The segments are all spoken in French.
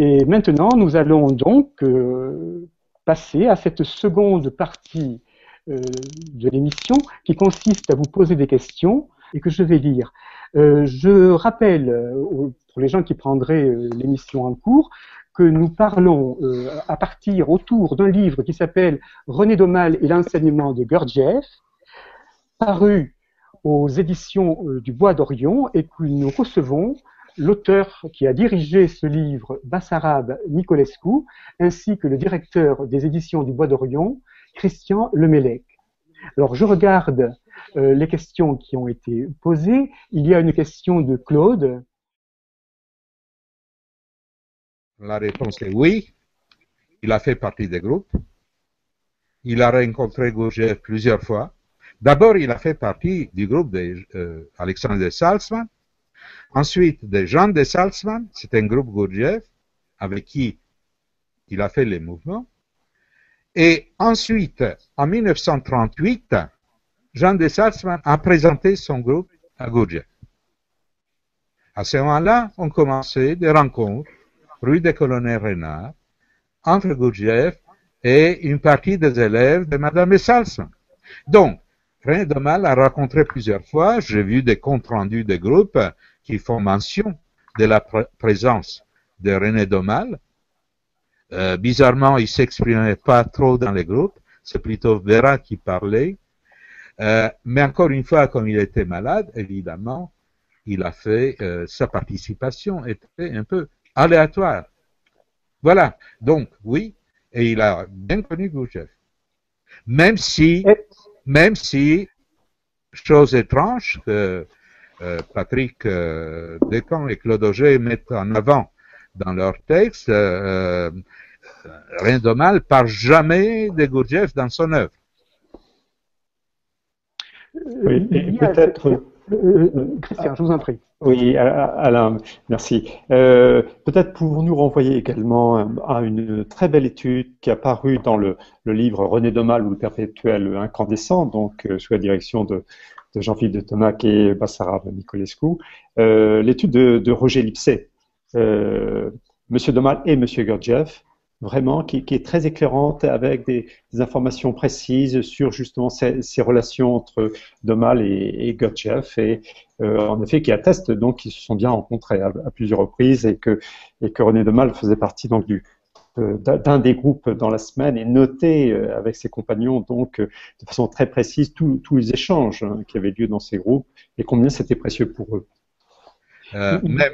Et maintenant, nous allons donc passer à cette seconde partie de l'émission qui consiste à vous poser des questions et que je vais lire. Je rappelle pour les gens qui prendraient l'émission en cours que nous parlons à partir autour d'un livre qui s'appelle René Daumal et l'enseignement de Gurdjieff, paru aux éditions du Bois d'Orion, et que nous recevons l'auteur qui a dirigé ce livre, Bassarab Nicolescu, ainsi que le directeur des éditions du Bois d'Orion, Christian Lemellec. Alors, je regarde les questions qui ont été posées. Il y a une question de Claude. La réponse est oui. Il a fait partie des groupes. Il a rencontré Gurdjieff plusieurs fois. D'abord, il a fait partie du groupe d'Alexandre de Salzmann. Ensuite, des gens de Salzmann, c'est un groupe Gurdjieff avec qui il a fait les mouvements. Et ensuite, en 1938, Jean de Salzmann a présenté son groupe à Gurdjieff. À ce moment-là, on commençait des rencontres rue des Colonels Renard entre Gurdjieff et une partie des élèves de Madame de Salzmann. Donc, René Daumal a rencontré plusieurs fois, j'ai vu des comptes rendus des groupes qui font mention de la présence de René Daumal. Bizarrement, il s'exprimait pas trop dans les groupes, c'est plutôt Vera qui parlait. Mais encore une fois, comme il était malade, évidemment, il a fait sa participation était un peu aléatoire. Voilà, donc oui, et il a bien connu Gurdjieff. Même si, chose étrange que Patrick Descamps et Claude Auger mettent en avant dans leur texte, René Daumal parle jamais de Gurdjieff dans son œuvre. Oui, peut-être. Christian, je vous en prie. Oui, Alain, merci. Peut-être pouvons-nous renvoyer également à une très belle étude qui a paru dans le livre René Daumal ou le perpétuel incandescent, donc sous la direction de Jean-Philippe de Tomac et Bassarab Nicolescu, l'étude de Roger Lipset, Monsieur Daumal et Monsieur Gurdjieff, vraiment, qui est très éclairante avec des informations précises sur justement ces relations entre Daumal et Gurdjieff, et en effet qui atteste donc qu'ils se sont bien rencontrés à plusieurs reprises et que René Daumal faisait partie donc d'un des groupes dans la semaine et notait avec ses compagnons donc de façon très précise tous les échanges qui avaient lieu dans ces groupes et combien c'était précieux pour eux. Même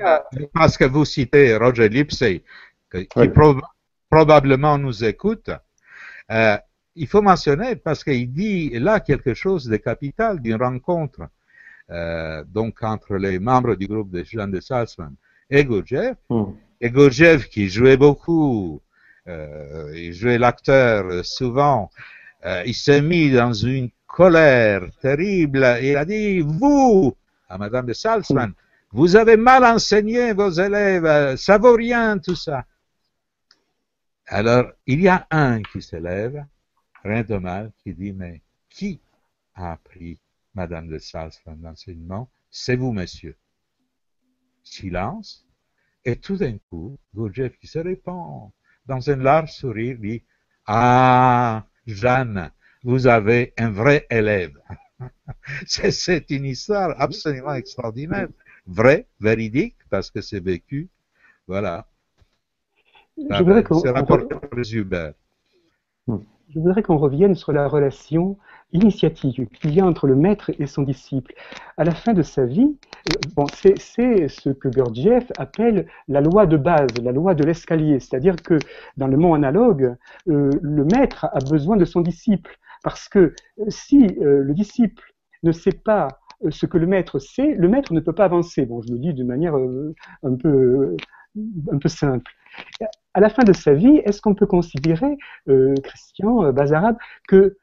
parce que vous citez Roger Lipset, qui oui. Probablement nous écoute, il faut mentionner parce qu'il dit là quelque chose de capital d'une rencontre donc entre les membres du groupe de Jean de Salzmann et Gurdjieff, et Gurdjieff qui jouait beaucoup, il jouait l'acteur souvent, il s'est mis dans une colère terrible, il a dit, vous, à Madame de Salzmann, vous avez mal enseigné vos élèves, ça vaut rien tout ça. Alors, il y a un qui s'élève, René Daumal, qui dit, mais qui a appris Madame de Salzmann l'enseignement? C'est vous, monsieur. Silence. Et tout d'un coup, Gurdjieff qui se répand dans un large sourire dit, ah, Jeanne, vous avez un vrai élève. C'est une histoire absolument extraordinaire. Vrai, véridique, parce que c'est vécu. Voilà. C'est rapporté par les Hubert. Je voudrais qu'on revienne sur la relation initiative qu'il y a entre le maître et son disciple. À la fin de sa vie, bon, c'est ce que Gurdjieff appelle la loi de base, la loi de l'escalier. C'est-à-dire que dans le monde analogue, le maître a besoin de son disciple. Parce que si le disciple ne sait pas ce que le maître sait, le maître ne peut pas avancer. Bon, je le dis d'une manière un peu simple. À la fin de sa vie, est-ce qu'on peut considérer, Christian Bassarab, que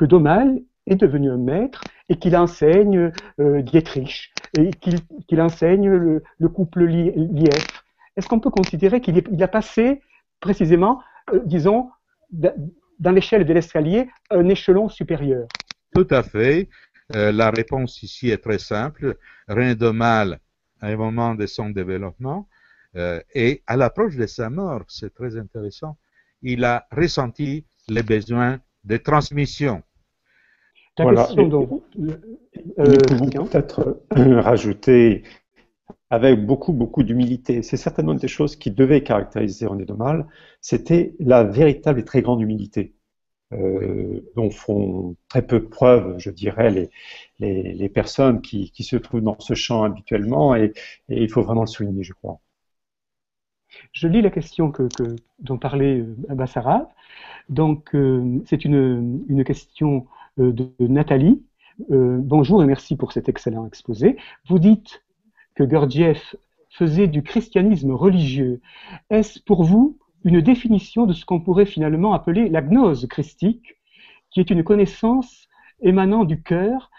Daumal est devenu un maître et qu'il enseigne Dietrich, et qu'il enseigne le couple Lief? Est-ce qu'on peut considérer qu'il a passé précisément, disons, dans l'échelle de l'escalier, un échelon supérieur? Tout à fait. La réponse ici est très simple. René Daumal à un moment de son développement, et à l'approche de sa mort, c'est très intéressant, il a ressenti les besoins de transmission. La Voilà. question donc, nous pouvons peut-être rajouter avec beaucoup d'humilité. C'est certainement une des choses qui devait caractériser René Daumal, c'était la véritable et très grande humilité, dont font très peu preuve, je dirais, les personnes qui se trouvent dans ce champ habituellement, et il faut vraiment le souligner, je crois. Je lis la question dont parlait Abbas-Arab. Donc, c'est une question de Nathalie. Bonjour et merci pour cet excellent exposé. Vous dites que Gurdjieff faisait du christianisme religieux. Est-ce pour vous une définition de ce qu'on pourrait finalement appeler la gnose christique, qui est une connaissance émanant du cœur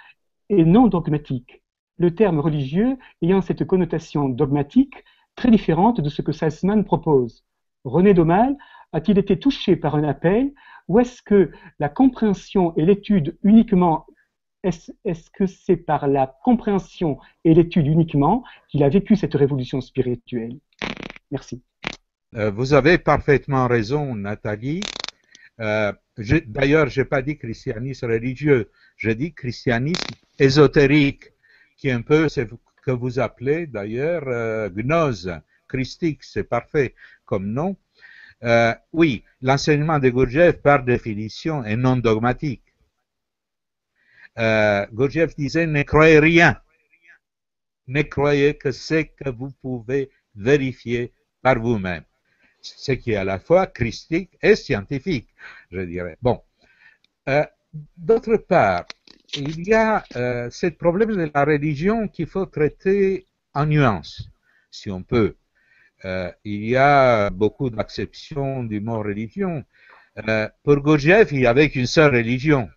et non dogmatique, le terme religieux ayant cette connotation dogmatique très différente de ce que Salzman propose? René Daumal a-t-il été touché par un appel, ou est-ce que la compréhension et l'étude uniquement, est-ce que c'est par la compréhension et l'étude uniquement qu'il a vécu cette révolution spirituelle? Merci. Vous avez parfaitement raison, Nathalie. D'ailleurs, je n'ai pas dit christianisme religieux, j'ai dit christianisme ésotérique, qui est un peu ce que vous appelez d'ailleurs gnose christique, c'est parfait comme nom. Oui, l'enseignement de Gurdjieff, par définition, est non dogmatique. Gurdjieff disait, ne croyez rien, ne croyez que ce que vous pouvez vérifier par vous-même, ce qui est à la fois christique et scientifique, je dirais. Bon, d'autre part, il y a ce problème de la religion qu'il faut traiter en nuances, si on peut. Il y a beaucoup d'acceptions du mot religion. Pour Gurdjieff, il n'y avait qu'une seule religion.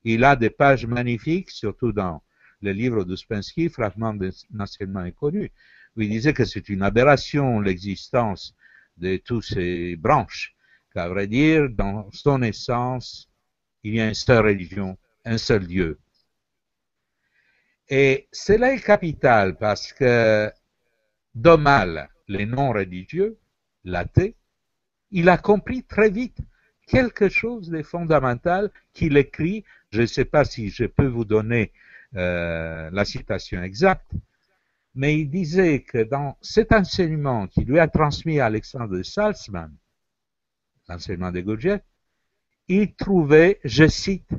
Il a des pages magnifiques, surtout dans le livre d'Ouspensky, Fragments d'un enseignement inconnu, où il disait que c'est une aberration l'existence de toutes ces branches, qu'à vrai dire, dans son essence, il y a une seule religion, un seul Dieu. Et cela est capital parce que Daumal, les non-religieux, l'athée, il a compris très vite quelque chose de fondamental qu'il écrit. Je ne sais pas si je peux vous donner la citation exacte, mais il disait que dans cet enseignement qu'il lui a transmis à Alexandre de Salzman, l'enseignement de Gurdjieff, il trouvait, je cite,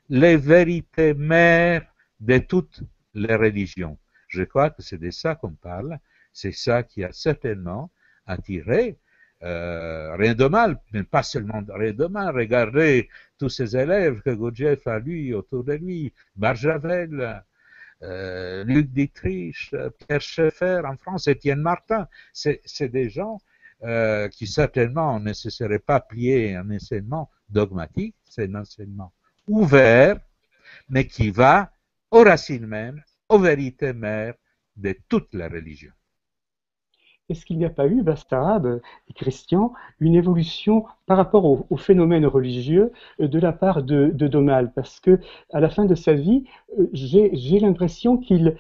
les vérités mères de toutes les religions. Je crois que c'est de ça qu'on parle. C'est ça qui a certainement attiré rien de mal, mais pas seulement rien de mal. Regardez tous ces élèves que Gurdjieff a lui autour de lui, Barjavel, Luc Dietrich, Pierre Schaeffer en France, Étienne Martin. C'est des gens qui certainement ne se seraient pas pliés à un enseignement dogmatique, c'est un enseignement ouvert, mais qui va aux racines mêmes, aux vérités mères de toutes les religions. Est-ce qu'il n'y a pas eu, Bastarabe et Christian, une évolution par rapport au phénomène religieux de la part de Daumal? Parce que à la fin de sa vie, j'ai l'impression qu'il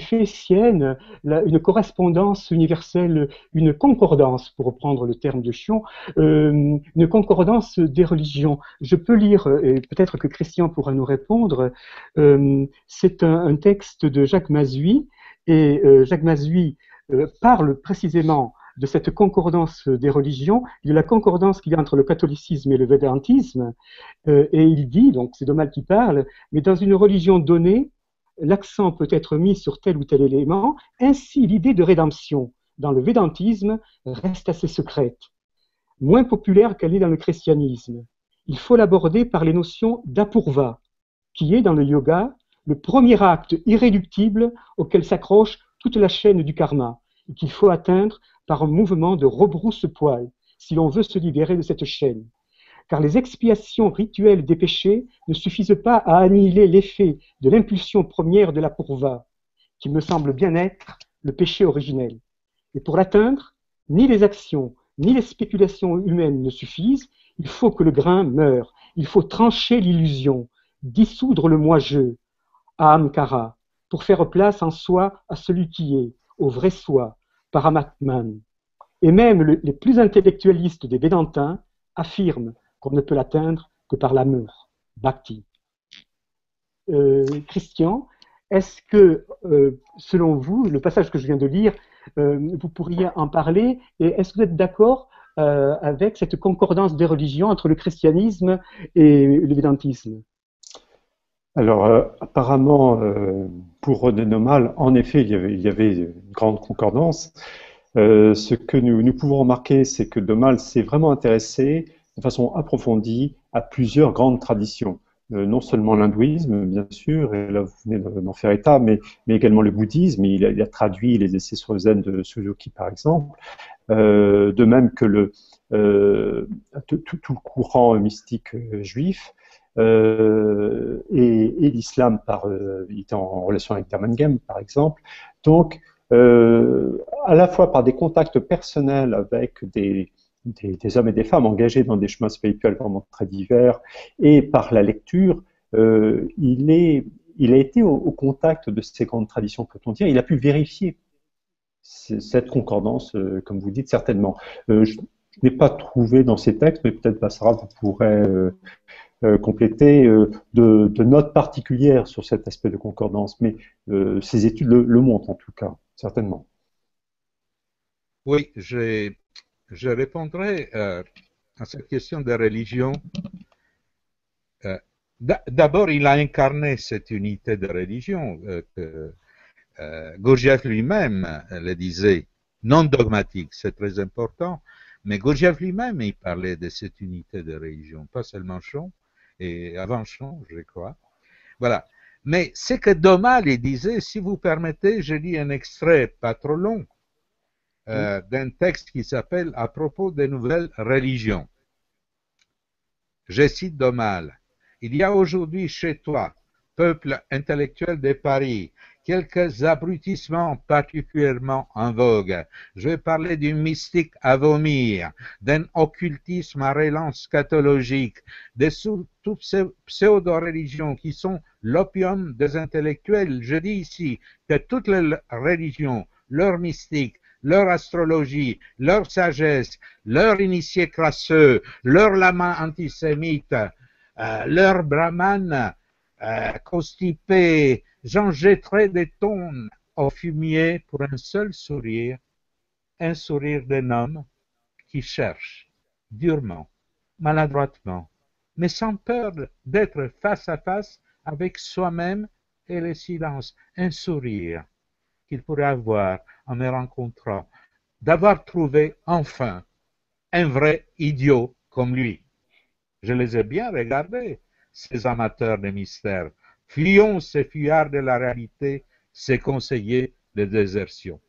fait sienne une correspondance universelle, une concordance, pour reprendre le terme de Chion, une concordance des religions. Je peux lire, et peut-être que Christian pourra nous répondre, c'est un texte de Jacques Mazuy, et Jacques Mazuy parle précisément de cette concordance des religions, de la concordance qu'il y a entre le catholicisme et le védantisme, et il dit, donc c'est Daumal qui parle, mais dans une religion donnée, l'accent peut être mis sur tel ou tel élément, ainsi l'idée de rédemption dans le védantisme reste assez secrète, moins populaire qu'elle est dans le christianisme. Il faut l'aborder par les notions d'apurva, qui est dans le yoga le premier acte irréductible auquel s'accroche toute la chaîne du karma, et qu'il faut atteindre par un mouvement de rebrousse-poil, si l'on veut se libérer de cette chaîne. Car les expiations rituelles des péchés ne suffisent pas à annihiler l'effet de l'impulsion première de la purva, qui me semble bien être le péché originel. Et pour l'atteindre, ni les actions, ni les spéculations humaines ne suffisent, il faut que le grain meure, il faut trancher l'illusion, dissoudre le moi-je, Ahamkara, pour faire place en soi à celui qui est, au vrai soi, Paramatman. Et même les plus intellectualistes des Védantins affirment qu'on ne peut l'atteindre que par l'amour, Bhakti. Christian, est-ce que, selon vous, le passage que je viens de lire, vous pourriez en parler, et est-ce que vous êtes d'accord avec cette concordance des religions entre le christianisme et le védantisme? Alors, apparemment, pour René Nomal, en effet, il y avait une grande concordance. Ce que nous pouvons remarquer, c'est que Nomal s'est vraiment intéressé de façon approfondie à plusieurs grandes traditions. Non seulement l'hindouisme, bien sûr, et là vous venez d'en faire état, mais également le bouddhisme. Il a traduit les essais sur le zen de Suzuki, par exemple. De même que tout le courant mystique juif. Et l'islam, il était en relation avec Dermangem, par exemple. Donc, à la fois par des contacts personnels avec des hommes et des femmes engagés dans des chemins spirituels vraiment très divers, et par la lecture, il a été au contact de ces grandes traditions, peut-on dire. Il a pu vérifier cette concordance, comme vous dites, certainement. Je n'ai pas trouvé dans ces textes, mais peut-être Bessara, vous pourrez compléter de notes particulières sur cet aspect de concordance, mais ces études le montrent en tout cas, certainement. Oui, je répondrai à cette question de religion. D'abord, il a incarné cette unité de religion que Gurdjieff lui-même le disait, non dogmatique, c'est très important, mais Gurdjieff lui-même, il parlait de cette unité de religion, pas seulement Chon, et avant Chon, je crois. Voilà. Mais ce que Domal il disait, si vous permettez, je lis un extrait pas trop long d'un texte qui s'appelle « À propos des nouvelles religions ». Je cite Domal. « Il y a aujourd'hui chez toi, peuple intellectuel de Paris, quelques abrutissements particulièrement en vogue. Je vais parler d'une mystique à vomir, d'un occultisme à relance scatologique, de toutes ces pseudo-religions qui sont l'opium des intellectuels. Je dis ici que toutes les religions, leur mystique, leur astrologie, leur sagesse, leur initié crasseux, leur lama antisémite, leur brahman constipé, j'en jetterai des tonnes au fumier pour un seul sourire, un sourire d'un homme qui cherche durement, maladroitement, mais sans peur d'être face à face avec soi-même et le silence, un sourire qu'il pourrait avoir en me rencontrant, d'avoir trouvé enfin un vrai idiot comme lui. Je les ai bien regardés, ces amateurs de mystère. Fuyons ces fuyards de la réalité, ces conseillers de désertion.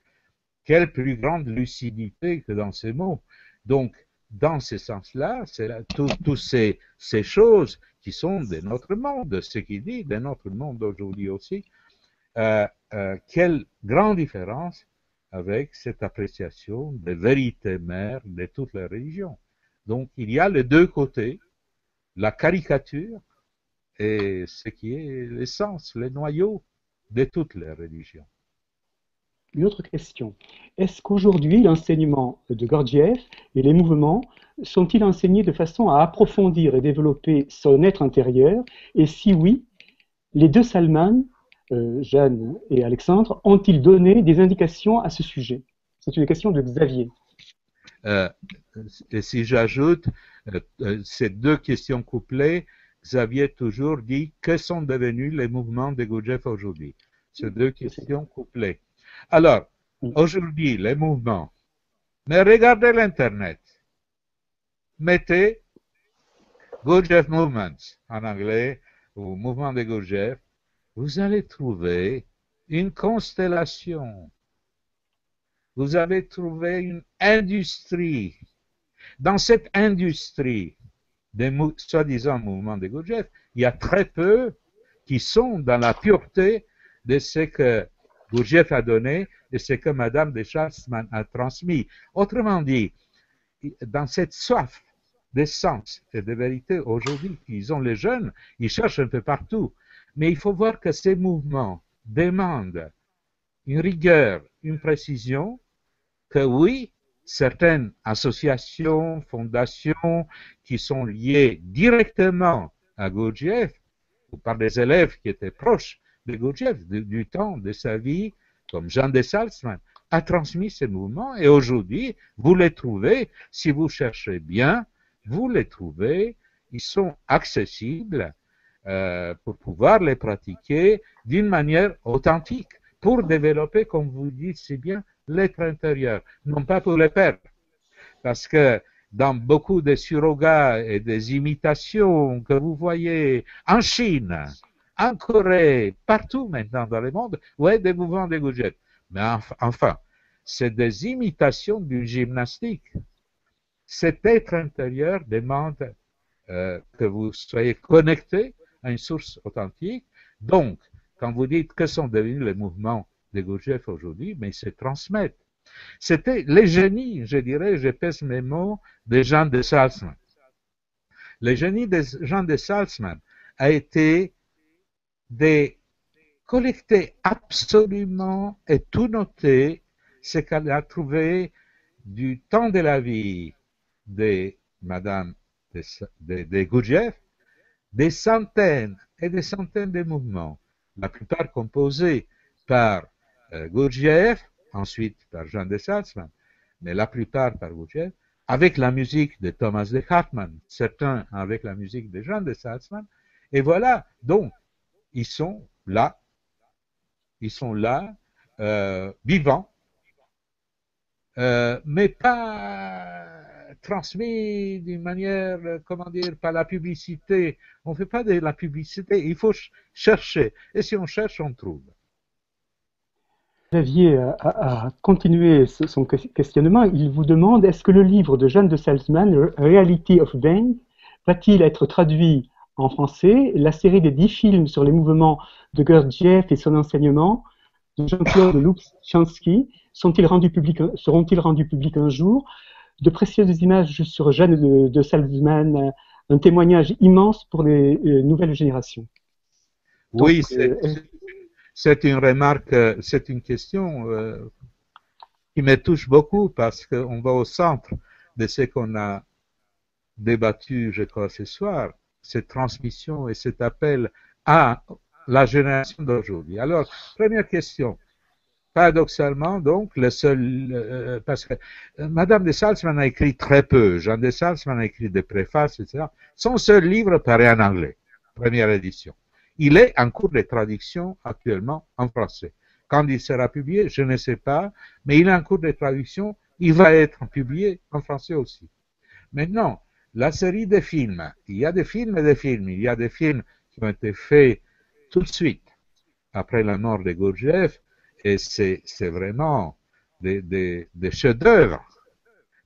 Quelle plus grande lucidité que dans ces mots. Donc, dans ce sens-là, c'est toutes ces choses qui sont de notre monde, ce qu'il dit, de notre monde aujourd'hui aussi. Quelle grande différence avec cette appréciation des vérités mères de toutes les religions. Donc, il y a les deux côtés, la caricature et ce qui est l'essence, le noyau de toutes les religions. Une autre question. Est-ce qu'aujourd'hui, l'enseignement de Gurdjieff et les mouvements sont-ils enseignés de façon à approfondir et développer son être intérieur? Et si oui, les deux Salman, Jeanne et Alexandre, ont-ils donné des indications à ce sujet? C'est une question de Xavier. Et si j'ajoute ces deux questions couplées, Xavier toujours dit que sont devenus les mouvements de Gurdjieff aujourd'hui. Ces deux questions couplées. Alors, aujourd'hui, les mouvements, mais regardez l'Internet. Mettez Gurdjieff Movements en anglais ou mouvement de Gurdjieff, vous allez trouver une constellation. Vous avez trouvé une industrie. Dans cette industrie des soi-disant mouvements de Gurdjieff, il y a très peu qui sont dans la pureté de ce que Gurdjieff a donné et ce que Madame de Schatzmann a transmis. Autrement dit, dans cette soif d'essence et de vérité aujourd'hui qu'ils ont les jeunes, ils cherchent un peu partout. Mais il faut voir que ces mouvements demandent une rigueur, une précision que oui, certaines associations, fondations qui sont liées directement à Gurdjieff, ou par des élèves qui étaient proches de Gurdjieff du temps de sa vie, comme Jean de Salzmann, a transmis ces mouvements et aujourd'hui, vous les trouvez, si vous cherchez bien, vous les trouvez, ils sont accessibles pour pouvoir les pratiquer d'une manière authentique, pour développer, comme vous dites si bien, l'être intérieur, non pas pour le perdre. Parce que dans beaucoup de surrogats et des imitations que vous voyez en Chine, en Corée, partout maintenant dans le monde, vous voyez des mouvements de Gurdjieff. Mais enfin, c'est des imitations d'une gymnastique. Cet être intérieur demande que vous soyez connecté à une source authentique. Donc, quand vous dites que sont devenus les mouvements de Gurdjieff aujourd'hui, mais ils se transmettent. C'était les génies, je dirais, je pèse mes mots, des Jean de Salzmann. Le génie des Jean de Salzmann a été de collecter absolument et tout noter ce qu'elle a trouvé du temps de la vie de Madame de Gurdjieff, des centaines et des centaines de mouvements, la plupart composés par Gurdjieff, ensuite par Jean de Salzmann, mais la plupart par Gurdjieff, avec la musique de Thomas de Hartmann, certains avec la musique de Jean de Salzmann, et voilà, donc, ils sont là, vivants, mais pas transmis d'une manière, comment dire, par la publicité. On ne fait pas de la publicité, il faut chercher, et si on cherche, on trouve. Xavier a continué son questionnement. Il vous demande, est-ce que le livre de Jeanne de Salzmann, Reality of Being, va-t-il être traduit en français? La série des 10 films sur les mouvements de Gurdjieff et son enseignement de Jean-Claude Lubchansky seront-ils rendus publics un jour? De précieuses images sur Jeanne de Salzmann, un témoignage immense pour les nouvelles générations. Oui, c'est une remarque, c'est une question qui me touche beaucoup parce qu'on va au centre de ce qu'on a débattu, je crois, ce soir, cette transmission et cet appel à la génération d'aujourd'hui. Alors, première question. Paradoxalement, donc, le seul, parce que Madame de Salzmann a écrit très peu, Jean de Salzmann a écrit des préfaces, etc. Son seul livre paraît en anglais, première édition. Il est en cours de traduction actuellement en français. Quand il sera publié, je ne sais pas, mais il est en cours de traduction, il va être publié en français aussi. Maintenant, la série de films, il y a des films et des films. Il y a des films qui ont été faits tout de suite après la mort de Gurdjieff, et c'est vraiment des chefs-d'œuvre.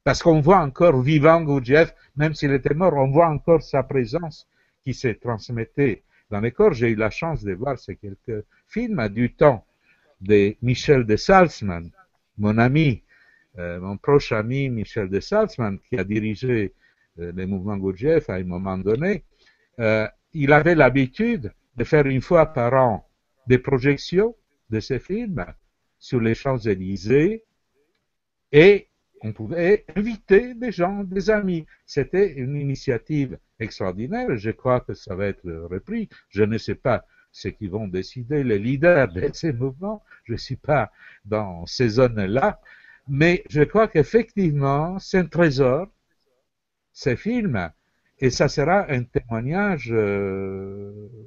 Parce qu'on voit encore vivant Gurdjieff, même s'il était mort, on voit encore sa présence qui se transmettait dans les corps. J'ai eu la chance de voir ces quelques films du temps de Michel de Salzmann, mon ami, mon proche ami Michel de Salzmann, qui a dirigé les mouvements Gurdjieff à un moment donné. Il avait l'habitude de faire une fois par an des projections de ces films sur les Champs-Élysées et on pouvait inviter des gens, des amis. C'était une initiative extraordinaire. Je crois que ça va être repris. Je ne sais pas ce qu'ils vont décider, les leaders de ces mouvements. Je ne suis pas dans ces zones-là. Mais je crois qu'effectivement, c'est un trésor, ces films, et ça sera un témoignage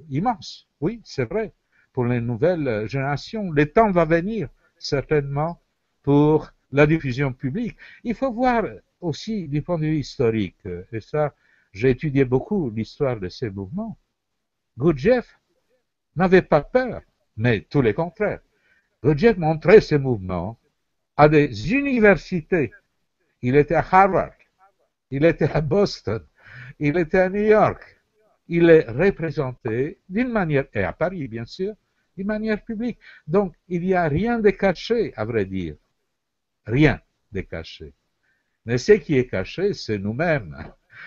immense. Oui, c'est vrai, pour les nouvelles générations. Le temps va venir, certainement, pour la diffusion publique. Il faut voir aussi du point de vue historique, et ça, j'ai étudié beaucoup l'histoire de ces mouvements. Gurdjieff n'avait pas peur, mais tout le contraire. Gurdjieff montrait ces mouvements à des universités. Il était à Harvard, il était à Boston, il était à New York. Il est représenté d'une manière, et à Paris bien sûr, d'une manière publique. Donc il n'y a rien de caché, à vrai dire. Rien de caché. Mais ce qui est caché, c'est nous-mêmes.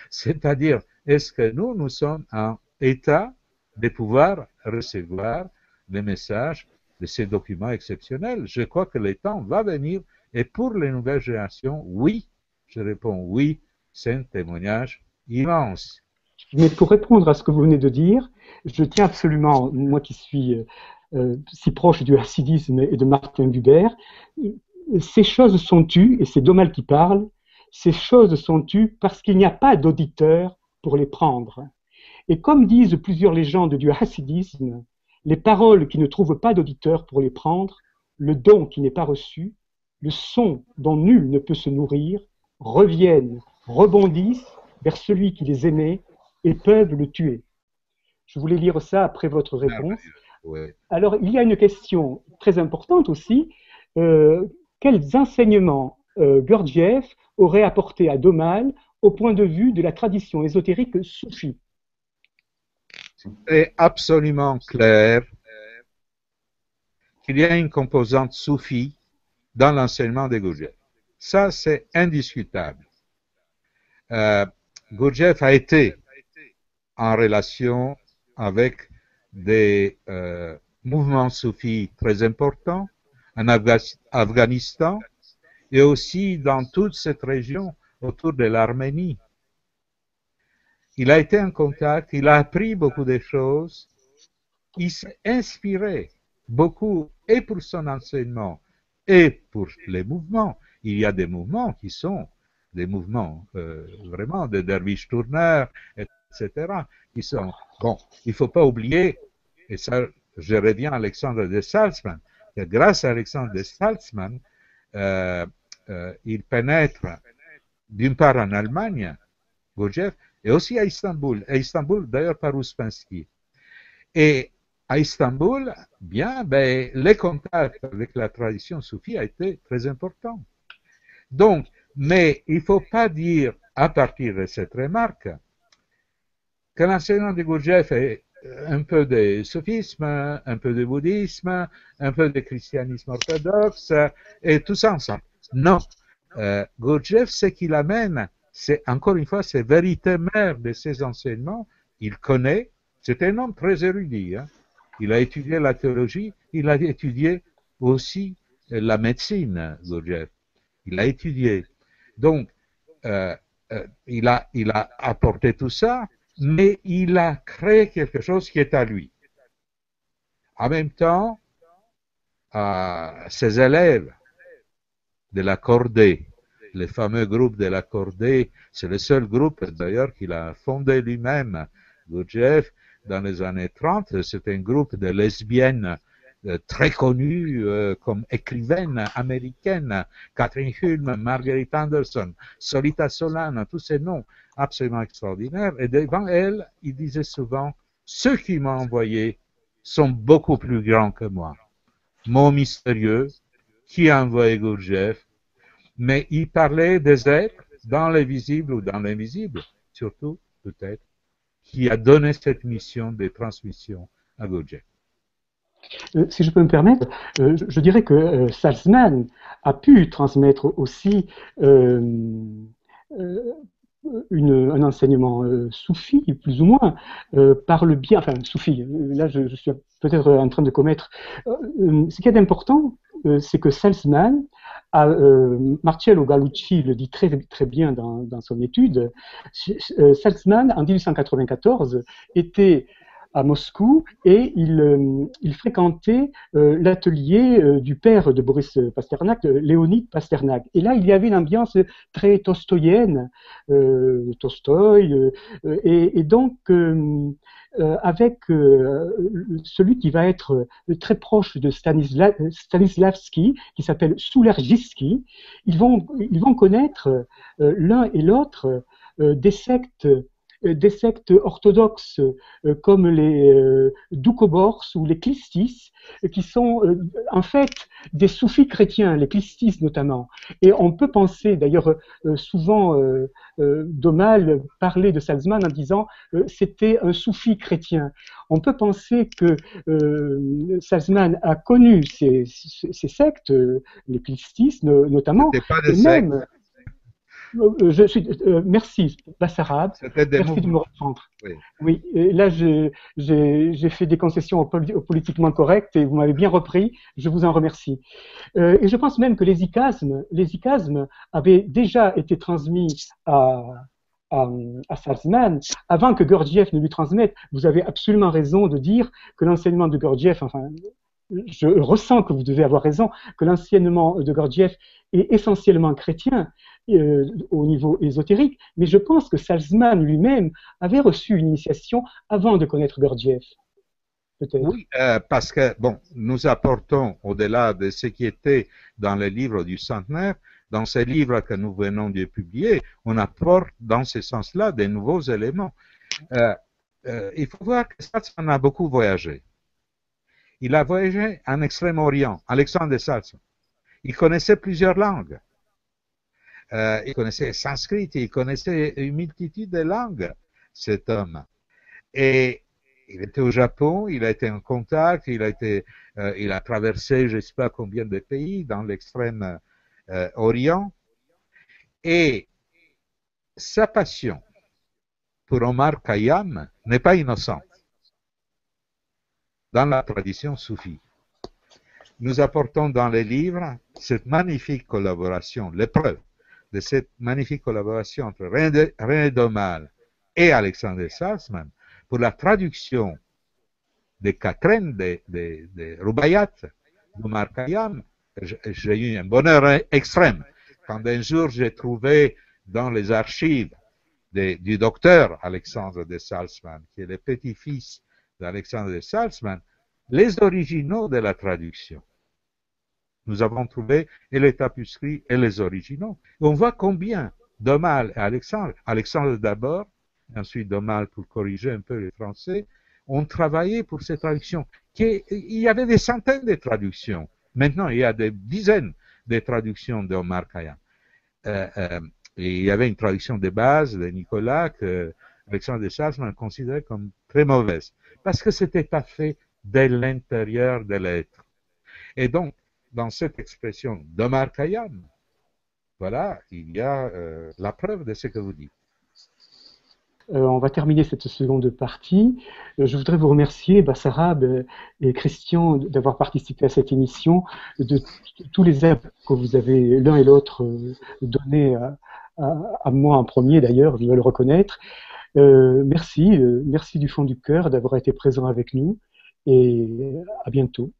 C'est-à-dire, est-ce que nous sommes en état de pouvoir recevoir les messages de ces documents exceptionnels. Je crois que le temps va venir, et pour les nouvelles générations, oui, je réponds oui, c'est un témoignage immense. Mais pour répondre à ce que vous venez de dire, je tiens absolument, moi qui suis si proche du hassidisme et de Martin Buber, ces choses sont tues, et c'est Domal qui parle, ces choses sont tues parce qu'il n'y a pas d'auditeurs pour les prendre. Et comme disent plusieurs légendes du hassidisme, les paroles qui ne trouvent pas d'auditeurs pour les prendre, le don qui n'est pas reçu, le son dont nul ne peut se nourrir, reviennent, rebondissent vers celui qui les aimait et peuvent le tuer. Je voulais lire ça après votre réponse. Oui. Alors, il y a une question très importante aussi. Quels enseignements Gurdjieff aurait apporté à Domal au point de vue de la tradition ésotérique soufie? C'est absolument clair qu'il y a une composante soufie dans l'enseignement de Gurdjieff. Ça, c'est indiscutable. Gurdjieff a été en relation avec des mouvements soufis très importants en Afghanistan et aussi dans toute cette région autour de l'Arménie. Il a été en contact, il a appris beaucoup de choses, il s'est inspiré beaucoup et pour son enseignement et pour les mouvements. Il y a des mouvements qui sont des mouvements vraiment de derviches tourneurs, etc. qui sont, bon, il ne faut pas oublier, et ça je reviens à Alexandre de Salzmann, que grâce à Alexandre de Salzmann, il pénètre d'une part en Allemagne, Gurdjieff, et aussi à Istanbul d'ailleurs par Ouspensky. Et à Istanbul, bien, ben, les contacts avec la tradition soufie a été très important. Donc, mais il ne faut pas dire, à partir de cette remarque, que l'enseignement de Gurdjieff est un peu de soufisme, un peu de bouddhisme, un peu de christianisme orthodoxe, et tout ça ensemble. Non. Gurdjieff, ce qu'il amène, c'est encore une fois, c'est vérité mère de ses enseignements. Il connaît, c'est un homme très érudit. Hein. Il a étudié la théologie, il a étudié aussi la médecine, Gurdjieff. Il a étudié. Donc, il a apporté tout ça, mais il a créé quelque chose qui est à lui. En même temps, ses élèves de la Cordée, le fameux groupe de la Cordée, c'est le seul groupe d'ailleurs qu'il a fondé lui-même, Gurdjieff, dans les années 30. C'est un groupe de lesbiennes très connues comme écrivaines américaines, Catherine Hulme, Margaret Anderson, Solita Solana, tous ces noms absolument extraordinaires. Et devant elles, il disait souvent, ceux qui m'ont envoyé sont beaucoup plus grands que moi. Mot mystérieux, qui a envoyé Gurdjieff, mais il parlait des êtres dans les visibles ou dans l'invisible, surtout peut-être, qui a donné cette mission de transmission à Gurdjieff. Si je peux me permettre, je dirais que Salzmann a pu transmettre aussi un enseignement soufi, plus ou moins, par le biais, enfin soufi, là je suis peut-être en train de commettre. Ce qui est important, c'est que Salzmann, Marcello Gallucci le dit très, très bien dans son étude, Salzmann, en 1894, était à Moscou et il fréquentait l'atelier du père de Boris Pasternak, Léonid Pasternak. Et là, il y avait une ambiance très tolstoïenne, Tolstoï, et donc avec celui qui va être très proche de Stanislavski, qui s'appelle Soulergivski, ils vont connaître l'un et l'autre des sectes orthodoxes comme les Doukhobors ou les Clistis, qui sont en fait des soufis chrétiens, les Clistis notamment. Et on peut penser, d'ailleurs souvent Domal parlait de Salzmann en disant c'était un soufi chrétien. On peut penser que Salzmann a connu ces sectes, les Clistis notamment, C'était pas des et même... Merci, Bassarab. C'était des Merci de me mouvements. reprendre. Oui. Oui, et là, j'ai fait des concessions au politiquement correct et vous m'avez bien repris. Je vous en remercie. Et je pense même que les icasmes avaient déjà été transmis à Salzman avant que Gurdjieff ne lui transmette. Vous avez absolument raison de dire que l'enseignement de Gurdjieff, enfin, je ressens que vous devez avoir raison, que l'enseignement de Gurdjieff est essentiellement chrétien au niveau ésotérique, mais je pense que Salzman lui-même avait reçu une initiation avant de connaître Gurdjieff, peut-être. Oui, parce que, bon, nous apportons, au-delà de ce qui était dans les livres du centenaire, dans ces livres que nous venons de publier, on apporte dans ce sens-là des nouveaux éléments. Il faut voir que Salzman a beaucoup voyagé. Il a voyagé en Extrême-Orient, Alexandre de Salzman. Il connaissait plusieurs langues. Il connaissait le sanskrit, il connaissait une multitude de langues, cet homme. Et il était au Japon, il a été en contact, il a traversé je ne sais pas combien de pays dans l'extrême Orient. Et sa passion pour Omar Khayyam n'est pas innocente dans la tradition soufie. Nous apportons dans les livres cette magnifique collaboration, l'épreuve de cette magnifique collaboration entre René Daumal et Alexandre Salzman pour la traduction des quatrains de Rubaiyat d'Omar Khayyam. J'ai eu un bonheur extrême quand un jour j'ai trouvé dans les archives du docteur Alexandre de Salzman, qui est le petit-fils d'Alexandre de Salzman, les originaux de la traduction. Nous avons trouvé et les tapisseries et les originaux. On voit combien Daumal et Alexandre d'abord, ensuite Daumal pour corriger un peu les Français, ont travaillé pour ces traductions. Il y avait des centaines de traductions. Maintenant, il y a des dizaines de traductions d'Omar Khayyam. Et il y avait une traduction de base de Nicolas que Alexandre de Salzman considérait comme très mauvaise, parce que c'était pas fait de l'intérieur de l'être. Et donc, dans cette expression d'Omar Khayyam, voilà, il y a la preuve de ce que vous dites. On va terminer cette seconde partie. Je voudrais vous remercier, Bassarab et Christian, d'avoir participé à cette émission, de tous les aides que vous avez l'un et l'autre donnés à moi en premier d'ailleurs, je dois le reconnaître. Merci du fond du cœur d'avoir été présent avec nous et à bientôt.